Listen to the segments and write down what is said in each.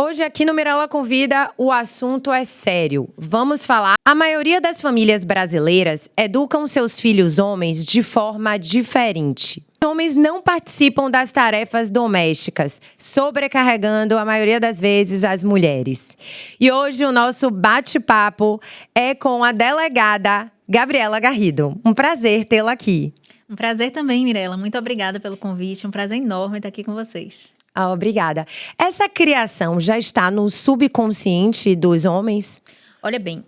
Hoje aqui no Mirella Convida, o assunto é sério. Vamos falar. A maioria das famílias brasileiras educam seus filhos homens de forma diferente. Homens não participam das tarefas domésticas, sobrecarregando a maioria das vezes as mulheres. E hoje o nosso bate-papo é com a delegada Gabriela Garrido. Um prazer tê-la aqui. Um prazer também, Mirella. Muito obrigada pelo convite. Um prazer enorme estar aqui com vocês. Obrigada. Essa criação já está no subconsciente dos homens? Olha bem,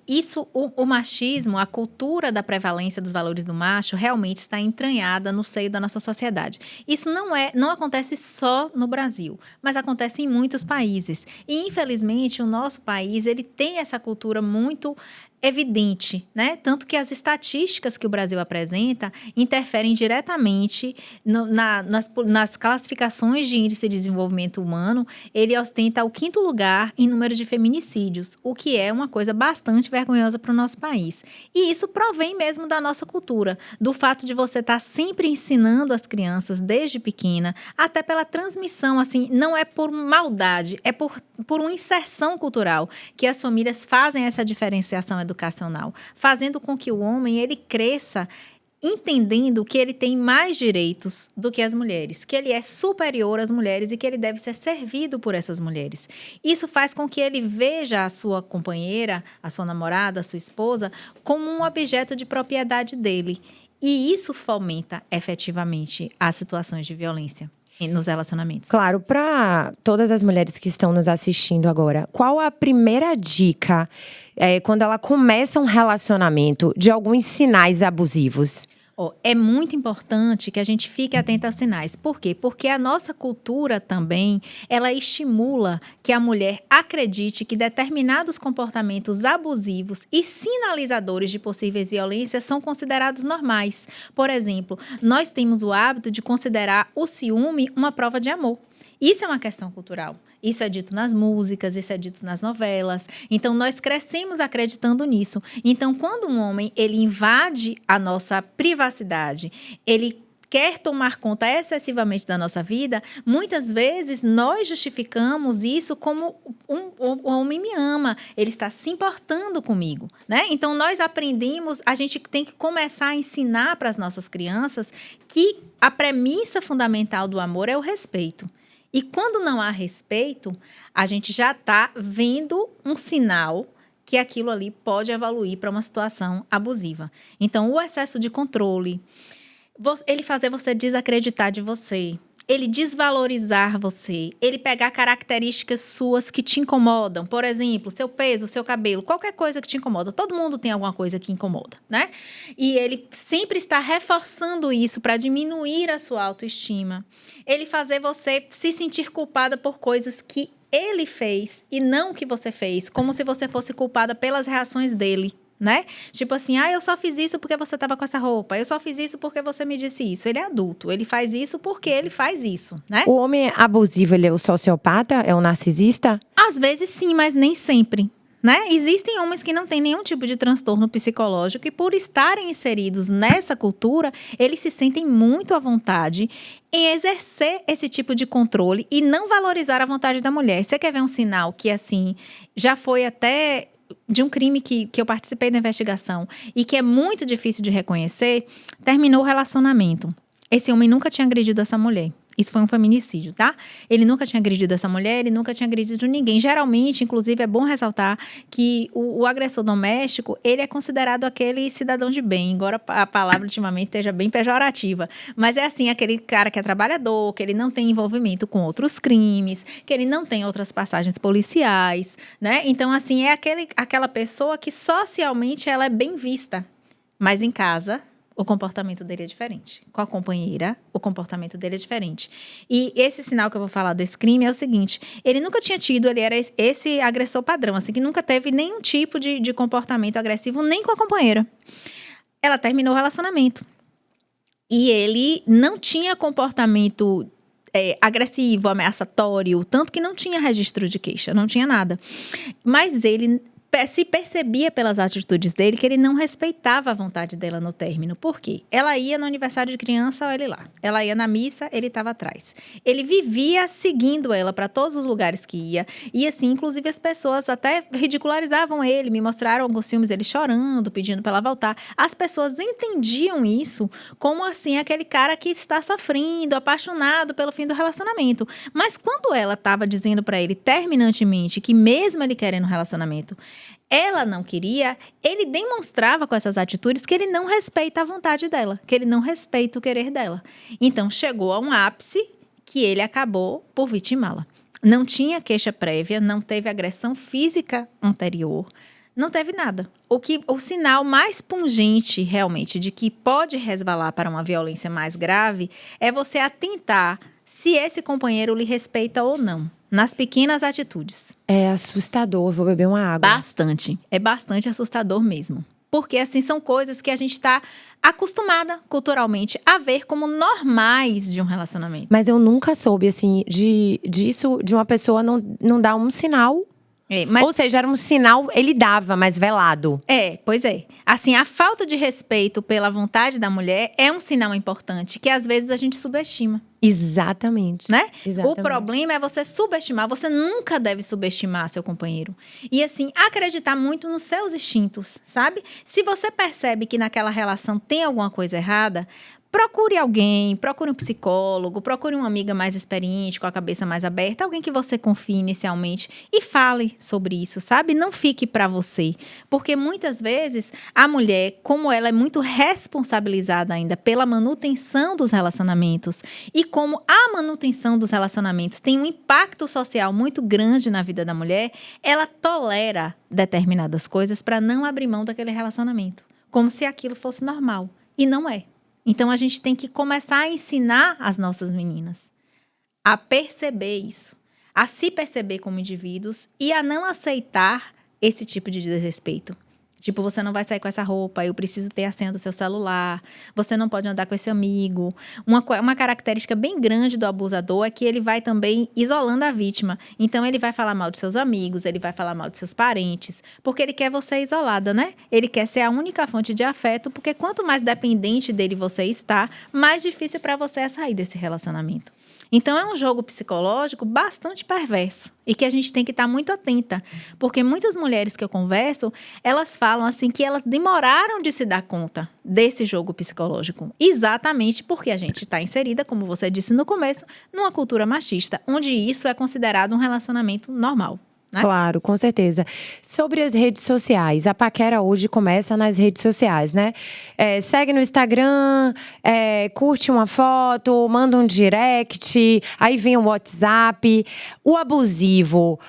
o machismo, a cultura da prevalência dos valores do macho realmente está entranhada no seio da nossa sociedade. Isso não acontece só no Brasil, mas acontece em muitos países. E, infelizmente, o nosso país ele tem essa cultura muito evidente, né? Tanto que as estatísticas que o Brasil apresenta interferem diretamente nas classificações de índice de desenvolvimento humano. Ele ostenta o 5º lugar em número de feminicídios, o que é uma coisa bastante vergonhosa para o nosso país. E isso provém mesmo da nossa cultura, do fato de você estar sempre ensinando as crianças desde pequena, até pela transmissão, assim, não é por maldade, é por uma inserção cultural que as famílias fazem essa diferenciação educacional, fazendo com que o homem ele cresça entendendo que ele tem mais direitos do que as mulheres, que ele é superior às mulheres e que ele deve ser servido por essas mulheres. Isso faz com que ele veja a sua companheira, a sua namorada, a sua esposa, como um objeto de propriedade dele. E isso fomenta efetivamente as situações de violência nos relacionamentos. Claro, para todas as mulheres que estão nos assistindo agora, qual a primeira dica quando ela começa um relacionamento de alguns sinais abusivos? É muito importante que a gente fique atenta aos sinais. Por quê? Porque a nossa cultura também, ela estimula que a mulher acredite que determinados comportamentos abusivos e sinalizadores de possíveis violências são considerados normais. Por exemplo, nós temos o hábito de considerar o ciúme uma prova de amor. Isso é uma questão cultural. Isso é dito nas músicas, isso é dito nas novelas. Então, nós crescemos acreditando nisso. Então, quando um homem ele invade a nossa privacidade, ele quer tomar conta excessivamente da nossa vida, muitas vezes nós justificamos isso como o homem me ama, ele está se importando comigo, né? Então, nós aprendemos, a gente tem que começar a ensinar para as nossas crianças que a premissa fundamental do amor é o respeito. E quando não há respeito, a gente já está vendo um sinal que aquilo ali pode evoluir para uma situação abusiva. Então, o excesso de controle, ele fazer você desacreditar de você, ele desvalorizar você, ele pegar características suas que te incomodam. Por exemplo, seu peso, seu cabelo, qualquer coisa que te incomoda. Todo mundo tem alguma coisa que incomoda, né? E ele sempre está reforçando isso para diminuir a sua autoestima. Ele fazer você se sentir culpada por coisas que ele fez e não que você fez, como se você fosse culpada pelas reações dele. Né? Tipo assim, eu só fiz isso porque você estava com essa roupa, eu só fiz isso porque você me disse isso. Ele é adulto, ele faz isso porque ele faz isso, né? O homem abusivo, ele é o sociopata? É o narcisista? Às vezes sim, mas nem sempre, né? Existem homens que não têm nenhum tipo de transtorno psicológico e por estarem inseridos nessa cultura, eles se sentem muito à vontade em exercer esse tipo de controle e não valorizar a vontade da mulher. Você quer ver um sinal que, assim, já foi até de um crime que eu participei da investigação e que é muito difícil de reconhecer, terminou o relacionamento. Esse homem nunca tinha agredido essa mulher. Isso foi um feminicídio, tá? Ele nunca tinha agredido essa mulher, ele nunca tinha agredido ninguém. Geralmente, inclusive, é bom ressaltar que o agressor doméstico, ele é considerado aquele cidadão de bem, embora a palavra ultimamente esteja bem pejorativa. Mas é assim, aquele cara que é trabalhador, que ele não tem envolvimento com outros crimes, que ele não tem outras passagens policiais, né? Então, assim, é aquela pessoa que socialmente ela é bem vista, mas em casa o comportamento dele é diferente. Com a companheira, o comportamento dele é diferente. E esse sinal que eu vou falar desse crime é o seguinte: ele nunca tinha tido, ele era esse agressor padrão, assim, que nunca teve nenhum tipo de comportamento agressivo, nem com a companheira. Ela terminou o relacionamento. E ele não tinha comportamento agressivo, ameaçatório, tanto que não tinha registro de queixa, não tinha nada. Mas ele se percebia pelas atitudes dele que ele não respeitava a vontade dela no término. Por quê? Ela ia no aniversário de criança, olha ele lá. Ela ia na missa, ele estava atrás. Ele vivia seguindo ela para todos os lugares que ia. E assim, inclusive as pessoas até ridicularizavam ele, me mostraram alguns filmes ele chorando, pedindo para ela voltar. As pessoas entendiam isso como assim aquele cara que está sofrendo, apaixonado pelo fim do relacionamento. Mas quando ela estava dizendo para ele terminantemente que mesmo ele querendo um relacionamento, ela não queria, ele demonstrava com essas atitudes que ele não respeita a vontade dela, que ele não respeita o querer dela. Então, chegou a um ápice que ele acabou por vitimá-la. Não tinha queixa prévia, não teve agressão física anterior, não teve nada. O sinal mais pungente, realmente, de que pode resvalar para uma violência mais grave é você atentar se esse companheiro lhe respeita ou não. Nas pequenas atitudes. É assustador, vou beber uma água. Bastante. É bastante assustador mesmo. Porque, assim, são coisas que a gente está acostumada culturalmente a ver como normais de um relacionamento. Mas eu nunca soube, assim, disso, de uma pessoa não dar um sinal. Ou seja, era um sinal, ele dava, mas velado. Pois é. Assim, a falta de respeito pela vontade da mulher é um sinal importante que, às vezes, a gente subestima. Exatamente. Né? Exatamente. O problema é você subestimar. Você nunca deve subestimar seu companheiro. E, assim, acreditar muito nos seus instintos, sabe? Se você percebe que naquela relação tem alguma coisa errada, procure alguém, procure um psicólogo, procure uma amiga mais experiente, com a cabeça mais aberta, alguém que você confie inicialmente e fale sobre isso, sabe? Não fique para você, porque muitas vezes a mulher, como ela é muito responsabilizada ainda pela manutenção dos relacionamentos e como a manutenção dos relacionamentos tem um impacto social muito grande na vida da mulher, ela tolera determinadas coisas para não abrir mão daquele relacionamento, como se aquilo fosse normal, e não é. Então, a gente tem que começar a ensinar as nossas meninas a perceber isso, a se perceber como indivíduos e a não aceitar esse tipo de desrespeito. Tipo, você não vai sair com essa roupa, eu preciso ter a senha do seu celular, você não pode andar com esse amigo. Uma característica bem grande do abusador é que ele vai também isolando a vítima. Então, ele vai falar mal de seus amigos, ele vai falar mal de seus parentes, porque ele quer você isolada, né? Ele quer ser a única fonte de afeto, porque quanto mais dependente dele você está, mais difícil para você é sair desse relacionamento. Então, é um jogo psicológico bastante perverso e que a gente tem que estar muito atenta, porque muitas mulheres que eu converso, elas falam assim que elas demoraram de se dar conta desse jogo psicológico, exatamente porque a gente está inserida, como você disse no começo, numa cultura machista, onde isso é considerado um relacionamento normal. Né? Claro, com certeza. Sobre as redes sociais, a paquera hoje começa nas redes sociais, né? Segue no Instagram, curte uma foto, manda um direct, aí vem o WhatsApp. O abusivo,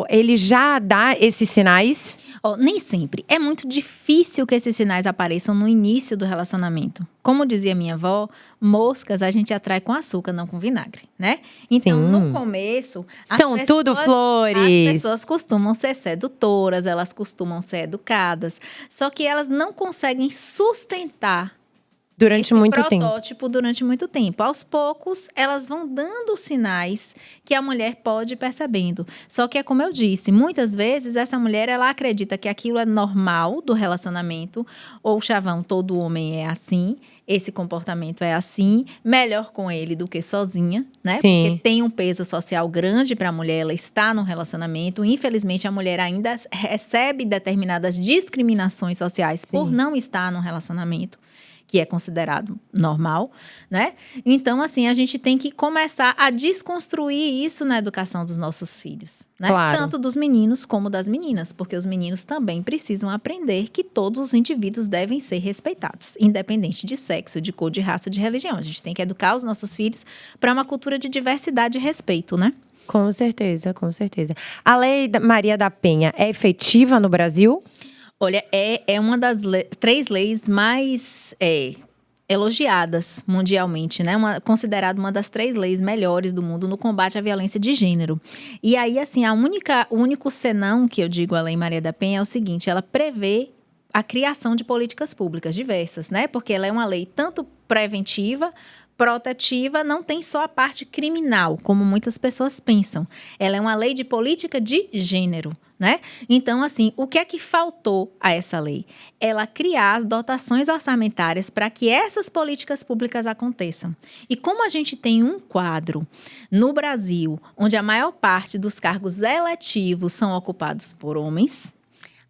ele já dá esses sinais? Nem sempre. É muito difícil que esses sinais apareçam no início do relacionamento. Como dizia minha avó, moscas a gente atrai com açúcar, não com vinagre, né? Então, no começo… São tudo flores. As pessoas costumam ser sedutoras, elas costumam ser educadas, só que elas não conseguem sustentar durante muito tempo. Protótipo durante muito tempo. Aos poucos, elas vão dando sinais que a mulher pode ir percebendo. Só que é como eu disse, muitas vezes essa mulher ela acredita que aquilo é normal do relacionamento, ou chavão, todo homem é assim, esse comportamento é assim, melhor com ele do que sozinha, né? Sim. Porque tem um peso social grande para a mulher, ela está no relacionamento. Infelizmente, a mulher ainda recebe determinadas discriminações sociais por não estar no relacionamento, que é considerado normal, né? Então, assim, a gente tem que começar a desconstruir isso na educação dos nossos filhos, né? Claro. Tanto dos meninos como das meninas, porque os meninos também precisam aprender que todos os indivíduos devem ser respeitados, independente de sexo, de cor, de raça, de religião. A gente tem que educar os nossos filhos para uma cultura de diversidade e respeito, né? Com certeza, com certeza. A Lei Maria da Penha é efetiva no Brasil? Olha, é uma das 3 leis mais elogiadas mundialmente, né? Considerada uma das 3 leis melhores do mundo no combate à violência de gênero. E aí, assim, o único senão que eu digo à Lei Maria da Penha é o seguinte: ela prevê a criação de políticas públicas diversas, né? Porque ela é uma lei tanto preventiva, protetiva, não tem só a parte criminal, como muitas pessoas pensam. Ela é uma lei de política de gênero, né? Então, assim, o que é que faltou a essa lei? Ela criar dotações orçamentárias para que essas políticas públicas aconteçam. E como a gente tem um quadro no Brasil onde a maior parte dos cargos eletivos são ocupados por homens,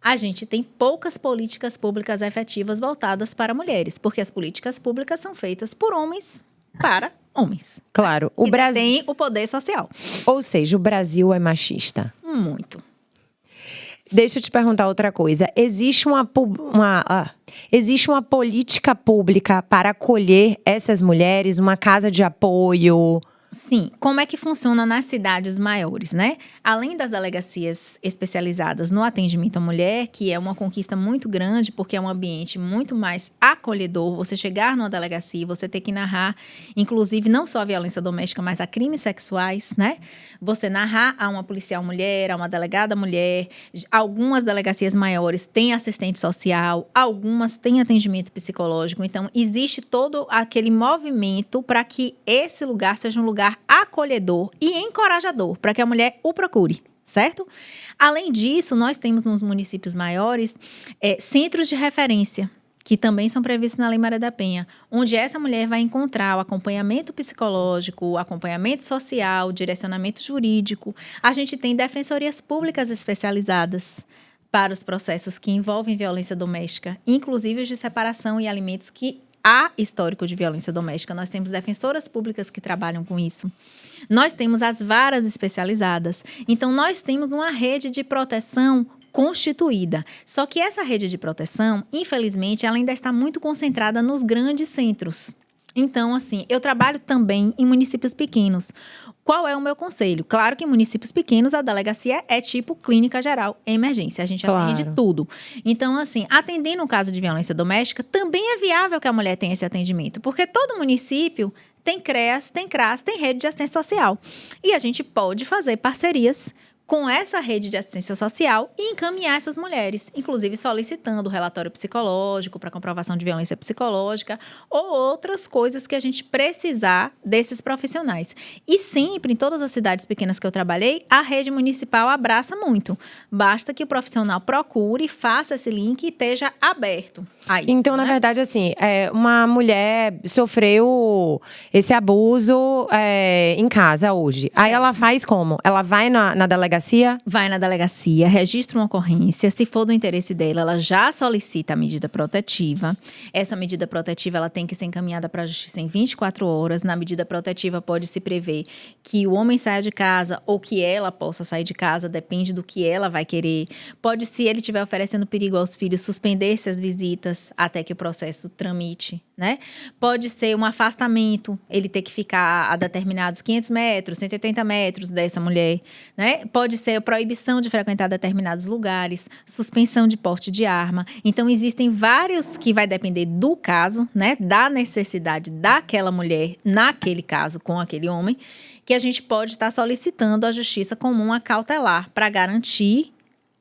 a gente tem poucas políticas públicas efetivas voltadas para mulheres, porque as políticas públicas são feitas por homens para homens. Claro, o que Brasil tem o poder social. Ou seja, o Brasil é machista. Muito. Deixa eu te perguntar outra coisa. Existe uma política pública para acolher essas mulheres, uma casa de apoio? Sim, como é que funciona nas cidades maiores, né? Além das delegacias especializadas no atendimento à mulher, que é uma conquista muito grande, porque é um ambiente muito mais acolhedor, você chegar numa delegacia e você ter que narrar, inclusive, não só a violência doméstica, mas a crimes sexuais, né? Você narrar a uma policial mulher, a uma delegada mulher, algumas delegacias maiores têm assistente social, algumas têm atendimento psicológico, então existe todo aquele movimento para que esse lugar seja um lugar acolhedor e encorajador para que a mulher o procure, certo? Além disso, nós temos nos municípios maiores centros de referência, que também são previstos na Lei Maria da Penha, onde essa mulher vai encontrar o acompanhamento psicológico, o acompanhamento social, o direcionamento jurídico. A gente tem defensorias públicas especializadas para os processos que envolvem violência doméstica, inclusive os de separação e alimentos que há histórico de violência doméstica. Nós temos defensoras públicas que trabalham com isso. Nós temos as varas especializadas. Então, nós temos uma rede de proteção constituída. Só que essa rede de proteção, infelizmente, ela ainda está muito concentrada nos grandes centros. Então, assim, eu trabalho também em municípios pequenos. Qual é o meu conselho? Claro que em municípios pequenos a delegacia é tipo clínica geral, emergência. A gente atende tudo. Então, assim, atendendo um caso de violência doméstica, também é viável que a mulher tenha esse atendimento. Porque todo município tem CREAS, tem CRAS, tem rede de assistência social. E a gente pode fazer parcerias com essa rede de assistência social e encaminhar essas mulheres, inclusive solicitando relatório psicológico para comprovação de violência psicológica ou outras coisas que a gente precisar desses profissionais. E sempre, em todas as cidades pequenas que eu trabalhei, a rede municipal abraça muito. Basta que o profissional procure, faça esse link e esteja aberto a isso. Então, na verdade, assim, uma mulher sofreu esse abuso em casa hoje. Certo. Aí ela faz como? Ela vai na delegacia? Vai na delegacia, registra uma ocorrência. Se for do interesse dela, ela já solicita a medida protetiva. Essa medida protetiva ela tem que ser encaminhada para a justiça em 24 horas. Na medida protetiva pode-se prever que o homem saia de casa ou que ela possa sair de casa, depende do que ela vai querer. Pode, se ele estiver oferecendo perigo aos filhos, suspender-se as visitas até que o processo tramite, né? Pode ser um afastamento, ele ter que ficar a determinados 500 metros, 180 metros dessa mulher, né? Pode ser a proibição de frequentar determinados lugares, suspensão de porte de arma. Então, existem vários que vai depender do caso, né? Da necessidade daquela mulher, naquele caso, com aquele homem, que a gente pode estar solicitando à Justiça Comum a cautelar para garantir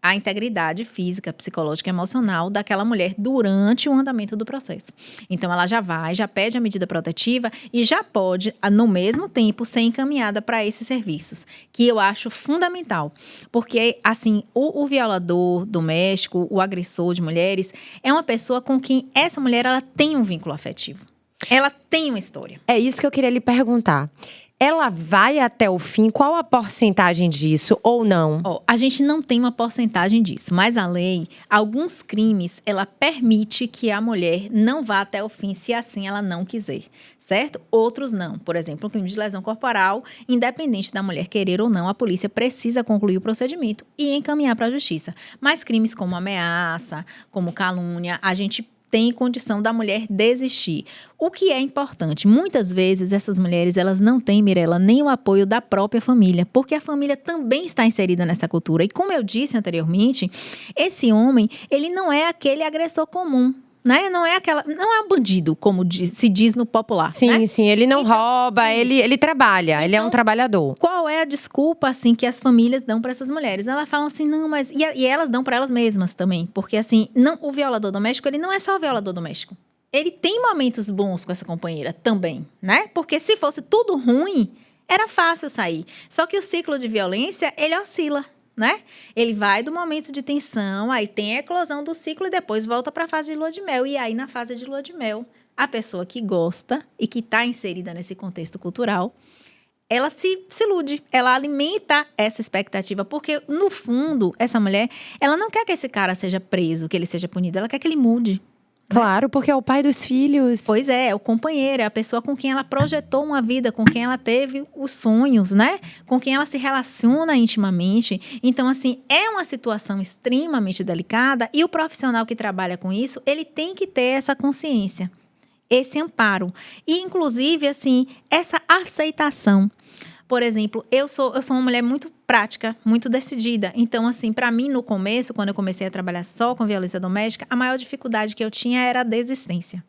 a integridade física, psicológica e emocional daquela mulher durante o andamento do processo. Então, ela já vai, já pede a medida protetiva e já pode, no mesmo tempo, ser encaminhada para esses serviços, que eu acho fundamental. Porque, assim, o violador doméstico, o agressor de mulheres, é uma pessoa com quem essa mulher ela tem um vínculo afetivo. Ela tem uma história. É isso que eu queria lhe perguntar. Ela vai até o fim? Qual a porcentagem disso ou não? A gente não tem uma porcentagem disso, mas a lei, alguns crimes, ela permite que a mulher não vá até o fim, se assim ela não quiser, certo? Outros não. Por exemplo, um crime de lesão corporal, independente da mulher querer ou não, a polícia precisa concluir o procedimento e encaminhar para a justiça. Mas crimes como ameaça, como calúnia, a gente tem condição da mulher desistir. O que é importante, muitas vezes essas mulheres elas não têm, Mirella, nem o apoio da própria família, porque a família também está inserida nessa cultura. E como eu disse anteriormente, esse homem, ele não é aquele agressor comum. Né? Não é um bandido, como se diz no popular. Sim, né? Sim, ele não rouba, ele trabalha, então, ele é um trabalhador. Qual é a desculpa, assim, que as famílias dão para essas mulheres? Elas falam assim, não, mas... E elas dão para elas mesmas também, porque assim, não, o violador doméstico, ele não é só o violador doméstico. Ele tem momentos bons com essa companheira também, né? Porque se fosse tudo ruim, era fácil sair. Só que o ciclo de violência, ele oscila. né? Ele vai do momento de tensão, aí tem a eclosão do ciclo e depois volta para a fase de lua de mel. E aí, na fase de lua de mel, a pessoa que gosta e que está inserida nesse contexto cultural, ela se ilude, ela alimenta essa expectativa, porque, no fundo, essa mulher, ela não quer que esse cara seja preso, que ele seja punido, ela quer que ele mude. Claro, porque é o pai dos filhos. Pois é o companheiro, é a pessoa com quem ela projetou uma vida, com quem ela teve os sonhos, né? Com quem ela se relaciona intimamente. Então, assim, é uma situação extremamente delicada e o profissional que trabalha com isso, ele tem que ter essa consciência, esse amparo. E, inclusive, assim, essa aceitação. Por exemplo, eu sou uma mulher muito prática, muito decidida. Então, assim, para mim, no começo, quando eu comecei a trabalhar só com violência doméstica, a maior dificuldade que eu tinha era a desistência.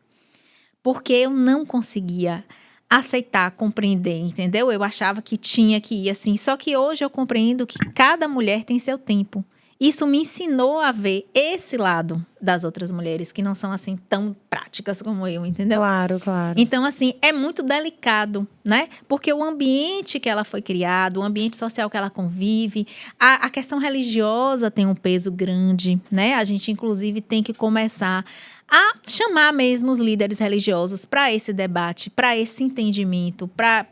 Porque eu não conseguia aceitar, compreender, entendeu? Eu achava que tinha que ir assim. Só que hoje eu compreendo que cada mulher tem seu tempo. Isso me ensinou a ver esse lado das outras mulheres que não são assim tão práticas como eu, entendeu? Claro, claro. Então, assim, é muito delicado, né? Porque o ambiente que ela foi criada, o ambiente social que ela convive, a questão religiosa tem um peso grande, né? A gente, inclusive, tem que começar a chamar mesmo os líderes religiosos para esse debate, para esse entendimento, para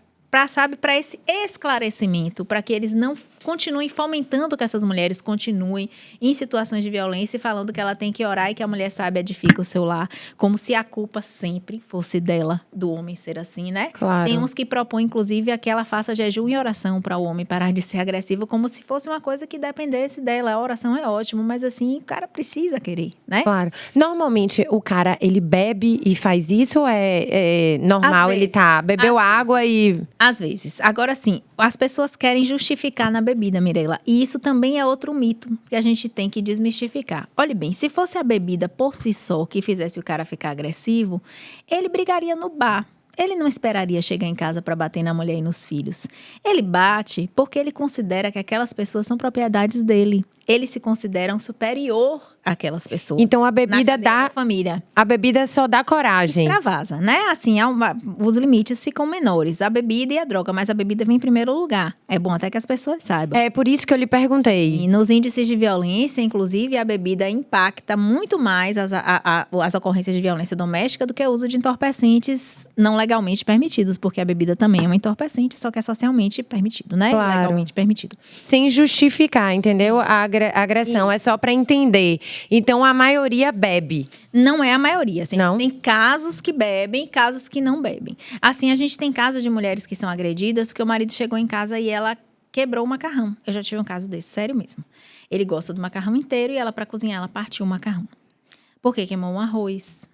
esse esclarecimento, para que eles não continuem fomentando que essas mulheres continuem em situações de violência e falando que ela tem que orar e que a mulher sabe edifica o seu lar, como se a culpa sempre fosse dela, do homem ser assim, né? Claro. Tem uns que propõem, inclusive, que ela faça jejum e oração para o homem parar de ser agressivo, como se fosse uma coisa que dependesse dela. A oração é ótimo, mas assim, o cara precisa querer, né? Claro. Normalmente, o cara, ele bebe e faz isso ou é normal? Às Ele bebeu água e… Às vezes. Agora, sim, as pessoas querem justificar na bebida, Mirela. E isso também é outro mito que a gente tem que desmistificar. Olhe bem, se fosse a bebida por si só que fizesse o cara ficar agressivo, ele brigaria no bar. Ele não esperaria chegar em casa para bater na mulher e nos filhos. Ele bate porque ele considera que aquelas pessoas são propriedades dele. Ele se considera um superior àquelas pessoas. Então a bebida da família. A bebida só dá coragem. Extravasa, né? Assim, os limites ficam menores. A bebida e a droga, mas a bebida vem em primeiro lugar. É bom até que as pessoas saibam. É por isso que eu lhe perguntei. E nos índices de violência, inclusive, a bebida impacta muito mais as ocorrências de violência doméstica do que o uso de entorpecentes não legalmente permitidos, porque a bebida também é um entorpecente, só que é socialmente permitido, né? Claro. Legalmente permitido. Sem justificar, entendeu? A agressão. Isso. É só para entender. Então, a maioria bebe. Não é a maioria. Assim, não? Tem casos que bebem e casos que não bebem. Assim, a gente tem casos de mulheres que são agredidas porque o marido chegou em casa e ela quebrou o macarrão. Eu já tive um caso desse, sério mesmo. Ele gosta do macarrão inteiro e ela, para cozinhar, ela partiu o macarrão. Porque queimou um arroz.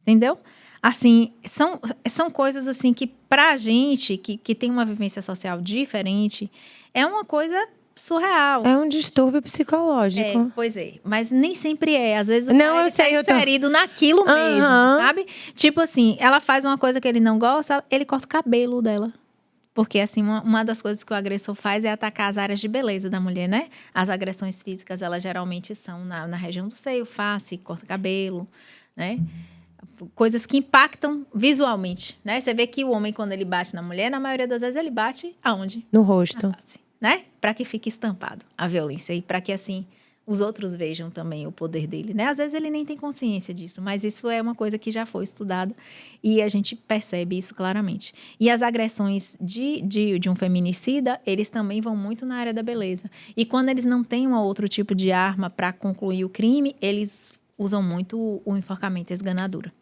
Entendeu? Assim, são coisas assim que pra gente, que tem uma vivência social diferente, é uma coisa surreal. É um distúrbio psicológico. Pois é, mas nem sempre é. Às vezes não, eu sei, tá inserido naquilo mesmo, sabe? Tipo assim, ela faz uma coisa que ele não gosta, ele corta o cabelo dela. Porque, assim, uma das coisas que o agressor faz é atacar as áreas de beleza da mulher, né? As agressões físicas, elas geralmente são na região do seio, face, corta cabelo, né? Coisas que impactam visualmente, né? Você vê que o homem, quando ele bate na mulher, na maioria das vezes ele bate aonde? No rosto. Na face, né? Para que fique estampado a violência e para que, assim, os outros vejam também o poder dele, né? Às vezes ele nem tem consciência disso, mas isso é uma coisa que já foi estudada e a gente percebe isso claramente. E as agressões de um feminicida, eles também vão muito na área da beleza. E quando eles não têm um outro tipo de arma para concluir o crime, eles usam muito o enforcamento e a esganadura.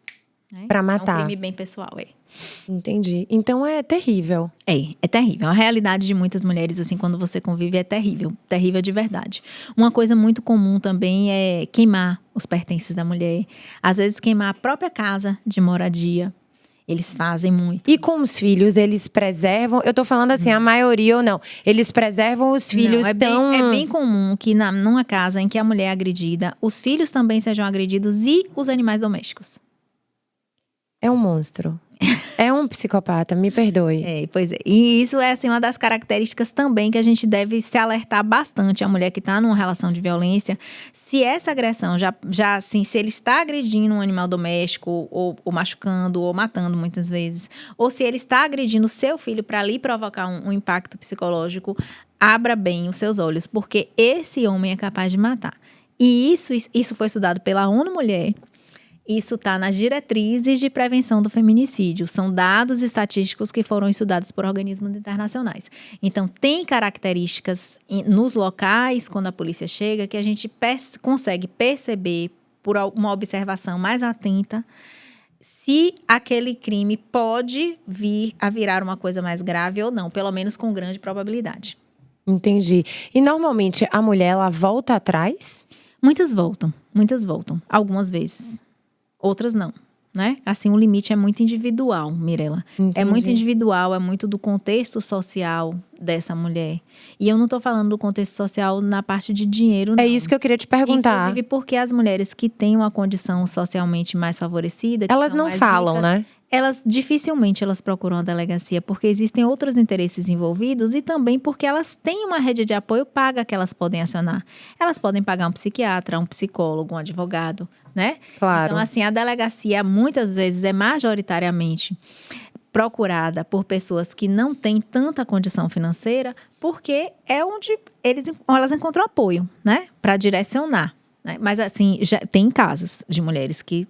Né? Pra matar. É um crime bem pessoal, Entendi. Então é terrível. É terrível. A realidade de muitas mulheres, assim, quando você convive, é terrível. Terrível de verdade. Uma coisa muito comum também é queimar os pertences da mulher. Às vezes queimar a própria casa de moradia. Eles fazem muito. E com os filhos, eles preservam… Eu tô falando assim, a maioria ou não. Eles preservam os filhos não, é bem comum que numa casa em que a mulher é agredida, os filhos também sejam agredidos e os animais domésticos. É um monstro. É um psicopata, me perdoe. Pois é. E isso é, assim, uma das características também que a gente deve se alertar bastante. A mulher que está numa relação de violência, se essa agressão já assim, se ele está agredindo um animal doméstico, ou machucando, ou matando muitas vezes, ou se ele está agredindo o seu filho para ali provocar um impacto psicológico, abra bem os seus olhos, porque esse homem é capaz de matar. E isso foi estudado pela ONU Mulher. Isso está nas diretrizes de prevenção do feminicídio. São dados estatísticos que foram estudados por organismos internacionais. Então, tem características nos locais, quando a polícia chega, que a gente consegue perceber, por uma observação mais atenta, se aquele crime pode vir a virar uma coisa mais grave ou não, pelo menos com grande probabilidade. Entendi. E normalmente a mulher, ela volta atrás? Muitas voltam. Algumas vezes. Outras não, né? Assim, o limite é muito individual, Mirela. Entendi. É muito individual, é muito do contexto social dessa mulher. E eu não estou falando do contexto social na parte de dinheiro, não. É isso que eu queria te perguntar. Inclusive porque as mulheres que têm uma condição socialmente mais favorecida… Elas não falam, ricas, né? Elas dificilmente procuram a delegacia, porque existem outros interesses envolvidos e também porque elas têm uma rede de apoio paga que elas podem acionar. Elas podem pagar um psiquiatra, um psicólogo, um advogado, né? Claro. Então, assim, a delegacia muitas vezes é majoritariamente procurada por pessoas que não têm tanta condição financeira, porque é onde elas encontram apoio, né? Para direcionar, né? Mas, assim, já tem casos de mulheres que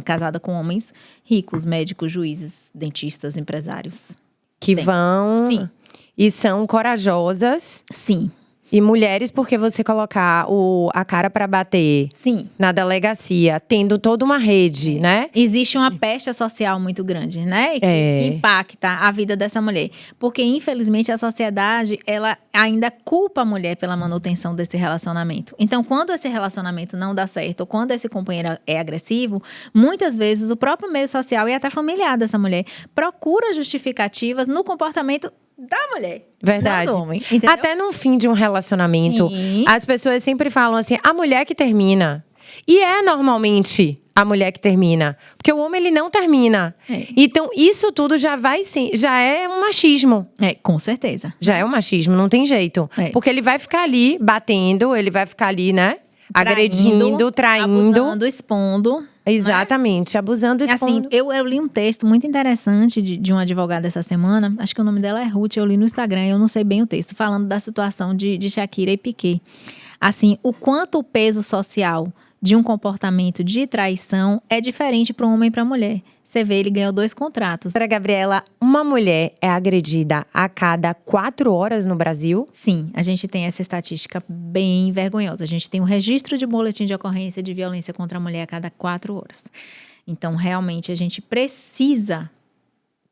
casada com homens ricos, médicos, juízes, dentistas, empresários. Que Tem. vão Sim. e são corajosas. Sim. E mulheres, porque você colocar a cara pra bater Sim. na delegacia, tendo toda uma rede, né? Existe uma pecha social muito grande, né? Que impacta a vida dessa mulher. Porque, infelizmente, a sociedade, ela ainda culpa a mulher pela manutenção desse relacionamento. Então, quando esse relacionamento não dá certo, ou quando esse companheiro é agressivo, muitas vezes o próprio meio social e até familiar dessa mulher procura justificativas no comportamento da mulher. Verdade. Não do homem, entendeu? Até no fim de um relacionamento, Sim. as pessoas sempre falam assim, a mulher que termina. E é normalmente a mulher que termina. Porque o homem, ele não termina. É. Então, isso tudo já é um machismo. Com certeza. Já é um machismo, não tem jeito. É. Porque ele vai ficar ali batendo, ele vai ficar ali, né? Agredindo, traindo. Abusando, expondo. Exatamente, abusando, expondo. Assim, eu li um texto muito interessante de uma advogada essa semana, acho que o nome dela é Ruth, eu li no Instagram, eu não sei bem o texto, falando da situação de Shakira e Piquet. Assim, o quanto o peso social de um comportamento de traição é diferente para um homem e para a mulher. Você vê, ele ganhou 2 contratos. Doutora Gabriela, uma mulher é agredida a cada 4 horas no Brasil? Sim, a gente tem essa estatística bem vergonhosa. A gente tem um registro de boletim de ocorrência de violência contra a mulher a cada 4 horas. Então, realmente, a gente precisa,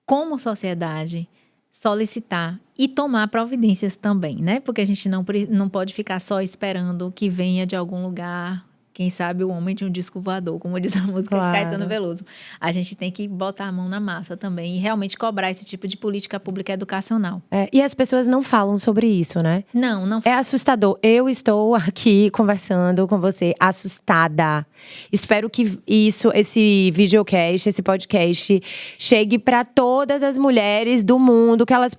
como sociedade, solicitar e tomar providências também, né? Porque a gente não pode ficar só esperando que venha de algum lugar. Quem sabe o homem de um disco voador, como diz a música de Caetano Veloso. A gente tem que botar a mão na massa também e realmente cobrar esse tipo de política pública educacional. E as pessoas não falam sobre isso, né? Não. É assustador. Eu estou aqui conversando com você, assustada. Espero que esse videocast, esse podcast, chegue para todas as mulheres do mundo, que elas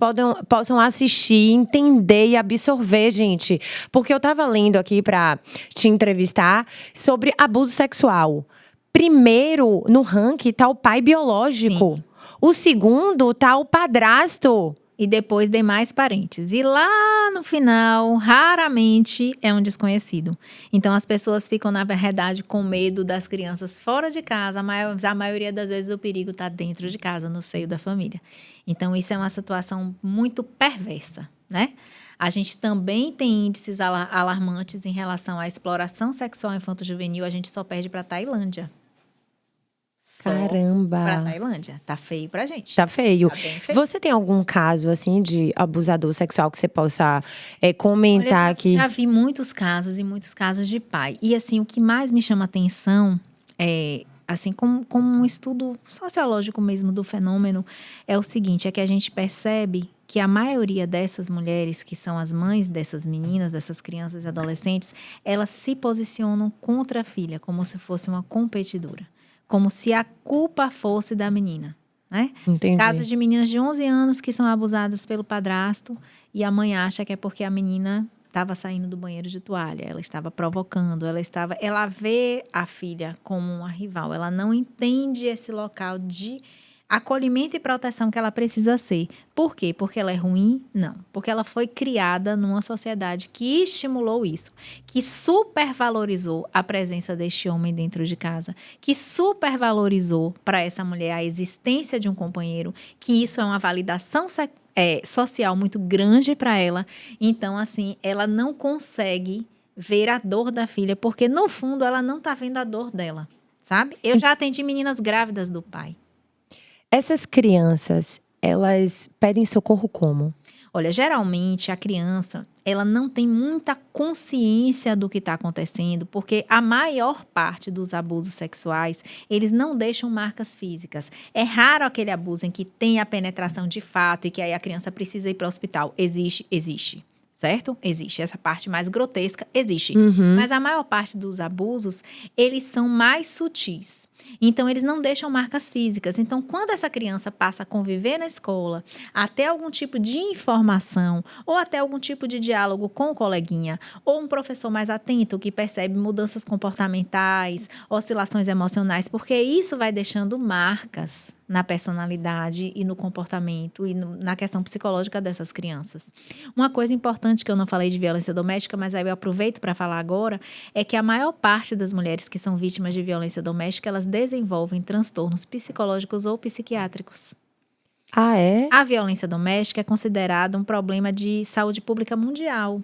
possam assistir, entender e absorver, gente. Porque eu tava lendo aqui para te entrevistar sobre abuso sexual. Primeiro, no ranking, tá o pai biológico. Sim. O segundo, tá o padrasto. E depois demais parentes. E lá no final, raramente é um desconhecido. Então, as pessoas ficam, na verdade, com medo das crianças fora de casa, mas a maioria das vezes o perigo está dentro de casa, no seio da família. Então, isso é uma situação muito perversa, né? A gente também tem índices alarmantes em relação à exploração sexual infanto-juvenil. A gente só perde para a Tailândia. Caramba! Para a Tailândia. Tá feio pra gente. Tá feio. Tá bem feio. Você tem algum caso, assim, de abusador sexual que você possa comentar aqui? Já vi muitos casos e muitos casos de pai. E, assim, o que mais me chama atenção é… assim, como um estudo sociológico mesmo do fenômeno, é o seguinte, é que a gente percebe que a maioria dessas mulheres, que são as mães dessas meninas, dessas crianças e adolescentes, elas se posicionam contra a filha, como se fosse uma competidora. Como se a culpa fosse da menina, né? Entendi. Casos de meninas de 11 anos que são abusadas pelo padrasto e a mãe acha que é porque a menina estava saindo do banheiro de toalha, ela estava provocando, ela vê a filha como uma rival, ela não entende esse local de acolhimento e proteção que ela precisa ser. Por quê? Porque ela é ruim? Não. Porque ela foi criada numa sociedade que estimulou isso, que supervalorizou a presença deste homem dentro de casa, que supervalorizou para essa mulher a existência de um companheiro, que isso é uma validação social muito grande para ela. Então, assim, ela não consegue ver a dor da filha, porque no fundo ela não está vendo a dor dela, sabe? Eu já atendi meninas grávidas do pai. Essas crianças, elas pedem socorro como? Olha, geralmente a criança, ela não tem muita consciência do que está acontecendo, porque a maior parte dos abusos sexuais, eles não deixam marcas físicas. É raro aquele abuso em que tem a penetração de fato e que aí a criança precisa ir para o hospital. Existe. Certo? Existe. Essa parte mais grotesca existe. Mas a maior parte dos abusos, eles são mais sutis. Então, eles não deixam marcas físicas. Então, quando essa criança passa a conviver na escola, até algum tipo de informação, ou até algum tipo de diálogo com o coleguinha, ou um professor mais atento que percebe mudanças comportamentais, oscilações emocionais, porque isso vai deixando marcas na personalidade e no comportamento e na questão psicológica dessas crianças. Uma coisa importante que eu não falei de violência doméstica, mas aí eu aproveito para falar agora, é que a maior parte das mulheres que são vítimas de violência doméstica, elas desenvolvem transtornos psicológicos ou psiquiátricos. Ah, é? A violência doméstica é considerada um problema de saúde pública mundial,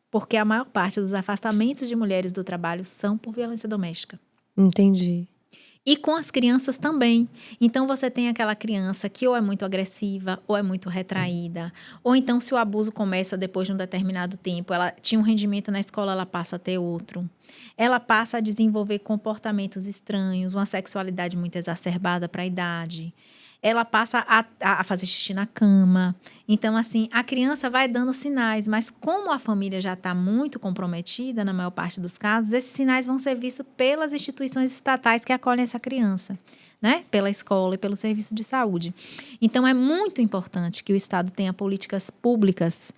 porque a maior parte dos afastamentos de mulheres do trabalho são por violência doméstica. Entendi. E com as crianças também. Então, você tem aquela criança que ou é muito agressiva, ou é muito retraída. Ou então, se o abuso começa depois de um determinado tempo, ela tinha um rendimento na escola, ela passa a ter outro. Ela passa a desenvolver comportamentos estranhos, uma sexualidade muito exacerbada para a idade. Ela passa a fazer xixi na cama. Então, assim, a criança vai dando sinais, mas como a família já está muito comprometida, na maior parte dos casos, esses sinais vão ser vistos pelas instituições estatais que acolhem essa criança, né? Pela escola e pelo serviço de saúde. Então, é muito importante que o Estado tenha políticas públicas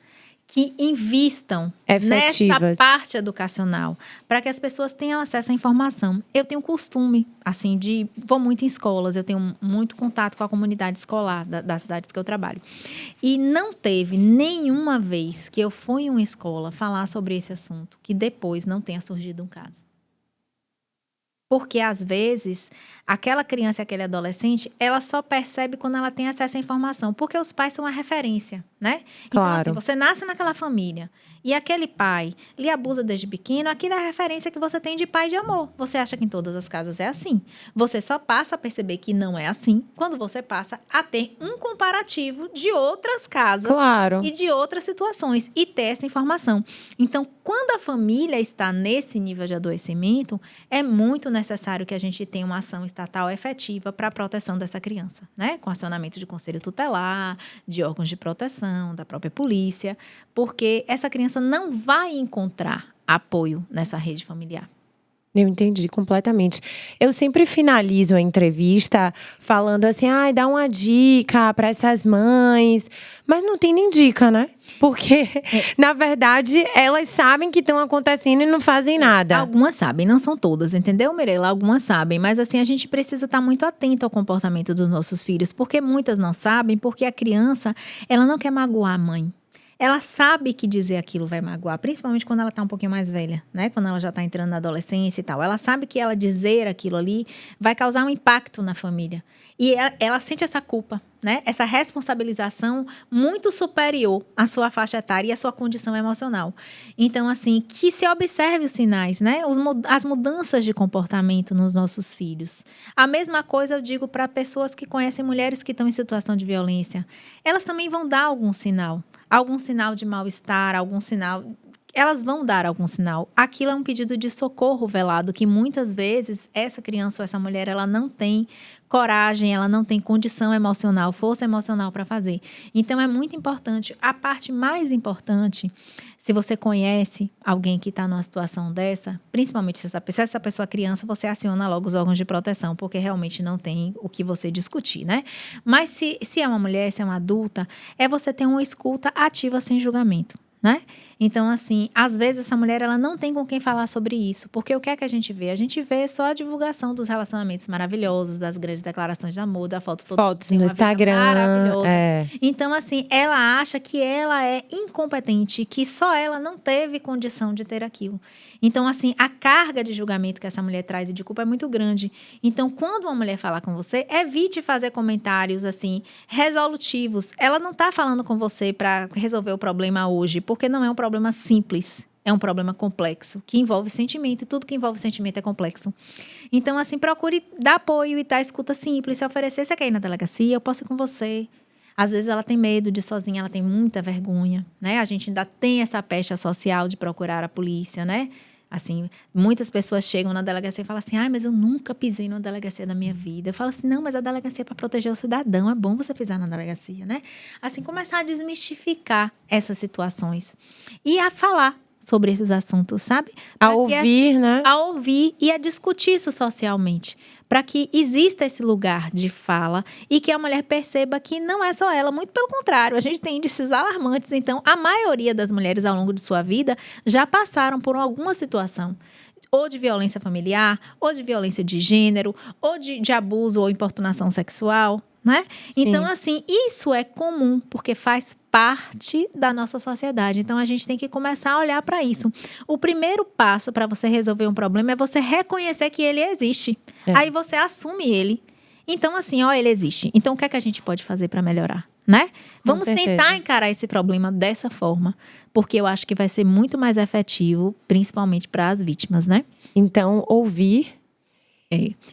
que invistam Efetivas. nessa parte educacional, para que as pessoas tenham acesso à informação. Eu tenho costume, assim, vou muito em escolas, eu tenho muito contato com a comunidade escolar das cidades que eu trabalho. E não teve nenhuma vez que eu fui em uma escola falar sobre esse assunto, que depois não tenha surgido um caso. Porque, às vezes, aquela criança e aquele adolescente, ela só percebe quando ela tem acesso à informação. Porque os pais são a referência, né? Claro. Então, assim, você nasce naquela família e aquele pai lhe abusa desde pequeno, aquilo é a referência que você tem de pai de amor. Você acha que em todas as casas é assim. Você só passa a perceber que não é assim quando você passa a ter um comparativo de outras casas. Claro. E de outras situações. E ter essa informação. Então, quando a família está nesse nível de adoecimento, é muito necessário que a gente tenha uma ação estatal efetiva para a proteção dessa criança, né? Com acionamento de conselho tutelar, de órgãos de proteção, da própria polícia, porque essa criança não vai encontrar apoio nessa rede familiar. Eu entendi completamente. Eu sempre finalizo a entrevista falando assim, dá uma dica para essas mães. Mas não tem nem dica, né? Porque, na verdade, elas sabem que estão acontecendo e não fazem nada. Algumas sabem, não são todas, entendeu, Mirela? Algumas sabem, mas assim, a gente precisa estar muito atento ao comportamento dos nossos filhos, porque muitas não sabem, porque a criança, ela não quer magoar a mãe. Ela sabe que dizer aquilo vai magoar, principalmente quando ela está um pouquinho mais velha, né? Quando ela já está entrando na adolescência e tal. Ela sabe que ela dizer aquilo ali vai causar um impacto na família. E ela sente essa culpa, né? Essa responsabilização muito superior à sua faixa etária e à sua condição emocional. Então, assim, que se observe os sinais, né? As mudanças de comportamento nos nossos filhos. A mesma coisa eu digo para pessoas que conhecem mulheres que estão em situação de violência. Elas também vão dar algum sinal de mal-estar, algum sinal. Elas vão dar algum sinal. Aquilo é um pedido de socorro velado, que muitas vezes essa criança ou essa mulher, ela não tem coragem, ela não tem condição emocional, força emocional para fazer. Então, é muito importante. A parte mais importante, se você conhece alguém que está numa situação dessa, principalmente se essa pessoa é criança, você aciona logo os órgãos de proteção, porque realmente não tem o que você discutir, né? Mas se é uma mulher, se é uma adulta, é você ter uma escuta ativa sem julgamento. né? Então, assim, às vezes essa mulher ela não tem com quem falar sobre isso. Porque o que é que a gente vê? A gente vê só a divulgação dos relacionamentos maravilhosos, das grandes declarações de amor, da foto toda. Fotos no Instagram. Maravilhosa. Então, assim, ela acha que ela é incompetente, que só ela não teve condição de ter aquilo. Então, assim, a carga de julgamento que essa mulher traz e de culpa é muito grande. Então, quando uma mulher falar com você, evite fazer comentários, assim, resolutivos. Ela não está falando com você para resolver o problema hoje, porque não é um problema simples. É um problema complexo, que envolve sentimento. E tudo que envolve sentimento é complexo. Então, assim, procure dar apoio e dar escuta simples. Se oferecer, você quer ir na delegacia? Eu posso ir com você. Às vezes ela tem medo de ir sozinha, ela tem muita vergonha, né? A gente ainda tem essa pecha social de procurar a polícia, né? Assim, muitas pessoas chegam na delegacia e falam assim, mas eu nunca pisei numa delegacia da minha vida. Eu falo assim, não, mas a delegacia é para proteger o cidadão, é bom você pisar na delegacia, né? Assim, começar a desmistificar essas situações e a falar sobre esses assuntos, sabe? A ouvir, né? A ouvir e a discutir isso socialmente. Para que exista esse lugar de fala e que a mulher perceba que não é só ela, muito pelo contrário, a gente tem índices alarmantes. Então, a maioria das mulheres ao longo de sua vida já passaram por alguma situação ou de violência familiar, ou de violência de gênero, ou de abuso ou importunação sexual, né? Então, assim, isso é comum, porque faz parte da nossa sociedade. Então, a gente tem que começar a olhar para isso. O primeiro passo para você resolver um problema é você reconhecer que ele existe. Aí você assume ele. Então, assim, ele existe. Então, o que é que a gente pode fazer para melhorar, né? Vamos tentar encarar esse problema dessa forma, porque eu acho que vai ser muito mais efetivo, principalmente para as vítimas, né? Então, ouvir...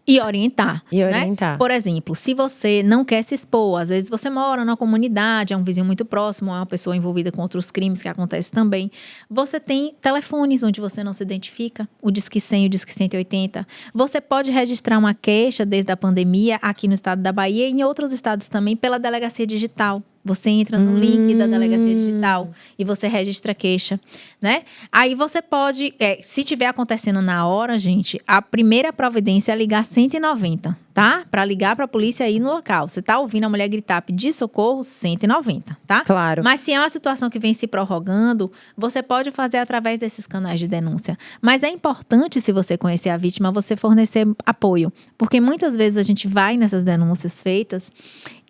E orientar. Né? Por exemplo, se você não quer se expor, às vezes você mora numa comunidade, é um vizinho muito próximo, é uma pessoa envolvida com outros crimes que acontecem também. Você tem telefones onde você não se identifica, o Disque 100 e o Disque 180. Você pode registrar uma queixa desde a pandemia aqui no estado da Bahia e em outros estados também pela delegacia digital. Você entra no link da delegacia digital e você registra a queixa, né? Aí você pode, se tiver acontecendo na hora, gente, a primeira providência é ligar 190, tá? Para ligar para a polícia aí no local. Você tá ouvindo a mulher gritar, pedir socorro, 190, tá? Claro. Mas se é uma situação que vem se prorrogando, você pode fazer através desses canais de denúncia. Mas é importante, se você conhecer a vítima, você fornecer apoio. Porque muitas vezes a gente vai nessas denúncias feitas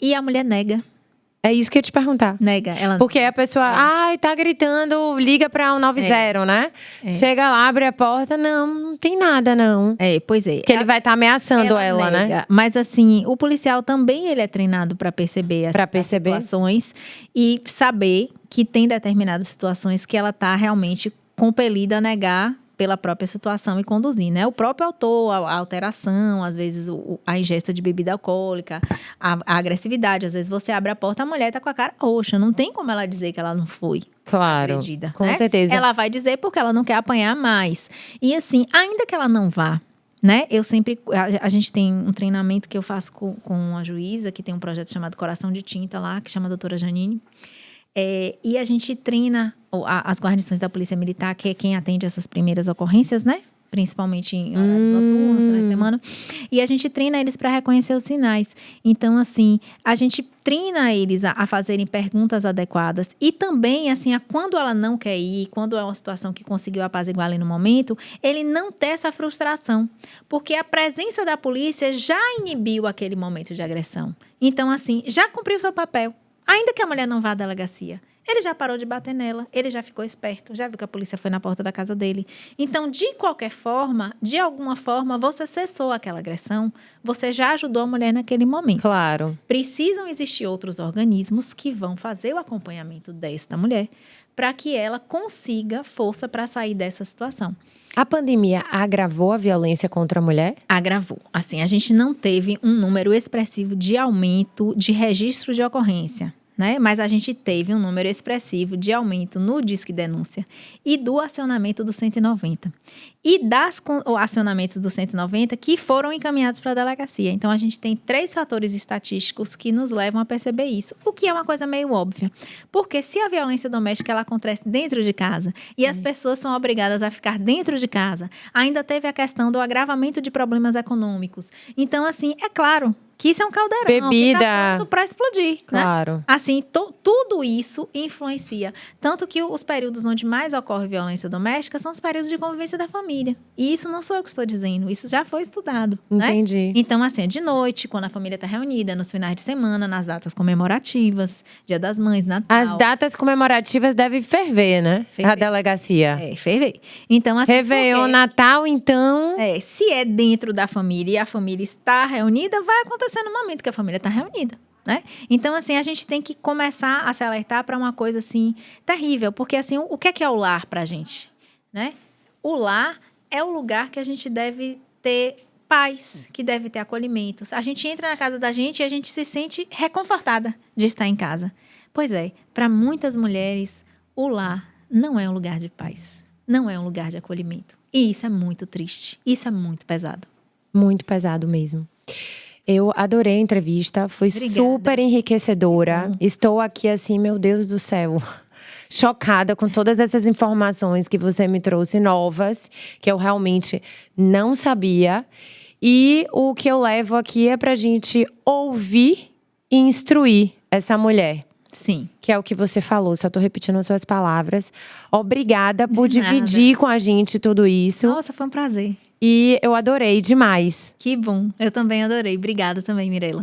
e a mulher nega. É isso que eu ia te perguntar. Nega. Porque a pessoa, tá gritando, liga pra 190, né? Chega lá, abre a porta, não tem nada, não. Pois é. Porque ele vai estar ameaçando ela, nega, né? Mas assim, o policial também ele é treinado para perceber as situações e saber que tem determinadas situações que ela tá realmente compelida a negar pela própria situação e conduzir, né? O próprio autor, a alteração, às vezes a ingesta de bebida alcoólica, a agressividade. Às vezes você abre a porta, a mulher tá com a cara roxa. Não tem como ela dizer que ela não foi agredida. Com certeza. Ela vai dizer porque ela não quer apanhar mais. E assim, ainda que ela não vá, né? Eu sempre... A gente tem um treinamento que eu faço com a juíza, que tem um projeto chamado Coração de Tinta lá, que chama a doutora Janine. E a gente treina as guarnições da Polícia Militar, que é quem atende essas primeiras ocorrências, né? Principalmente em horários noturnos, finais de semana. E a gente treina eles para reconhecer os sinais. Então, assim, a gente treina eles a fazerem perguntas adequadas. E também, assim, quando ela não quer ir, quando é uma situação que conseguiu apaziguar ali no momento, ele não ter essa frustração. Porque a presença da polícia já inibiu aquele momento de agressão. Então, assim, já cumpriu seu papel. Ainda que a mulher não vá à delegacia, ele já parou de bater nela, ele já ficou esperto, já viu que a polícia foi na porta da casa dele. Então, de qualquer forma, de alguma forma, você cessou aquela agressão, você já ajudou a mulher naquele momento. Claro. Precisam existir outros organismos que vão fazer o acompanhamento desta mulher para que ela consiga força para sair dessa situação. A pandemia agravou a violência contra a mulher? Agravou. Assim, a gente não teve um número expressivo de aumento de registro de ocorrência, né? Mas a gente teve um número expressivo de aumento no Disque Denúncia e do acionamento do 190. E das acionamentos do 190 que foram encaminhados para a delegacia. Então, a gente tem 3 fatores estatísticos que nos levam a perceber isso, o que é uma coisa meio óbvia. Porque se a violência doméstica ela acontece dentro de casa e as pessoas são obrigadas a ficar dentro de casa, ainda teve a questão do agravamento de problemas econômicos. Então, assim, é claro Que isso é um caldeirão, Bebida. que tá pronto pra explodir, né? Claro. Assim, tudo isso influencia. Tanto que os períodos onde mais ocorre violência doméstica são os períodos de convivência da família. E isso não sou eu que estou dizendo, isso já foi estudado, né? Entendi. Então, assim, é de noite, quando a família está reunida, nos finais de semana, nas datas comemorativas, Dia das Mães, Natal. As datas comemorativas devem ferver, né? Ferver. A delegacia. Ferver. Então, assim, Réveillon, Natal, então… se é dentro da família e a família está reunida, vai acontecer no momento que a família está reunida, né? Então, assim, a gente tem que começar a se alertar para uma coisa, assim, terrível. Porque, assim, o que é o lar pra gente, né? O lar é o lugar que a gente deve ter paz, que deve ter acolhimentos. A gente entra na casa da gente e a gente se sente reconfortada de estar em casa. Pois é, para muitas mulheres, o lar não é um lugar de paz. Não é um lugar de acolhimento. E isso é muito triste. Isso é muito pesado. Muito pesado mesmo. Eu adorei a entrevista, foi super enriquecedora. Estou aqui assim, meu Deus do céu, chocada com todas essas informações que você me trouxe novas, que eu realmente não sabia. E o que eu levo aqui é pra gente ouvir e instruir essa mulher. Sim. Que é o que você falou, só tô repetindo as suas palavras. Obrigada por De nada. dividir com a gente tudo isso. Nossa, foi um prazer. E eu adorei demais. Que bom. Eu também adorei. Obrigada também, Mirela.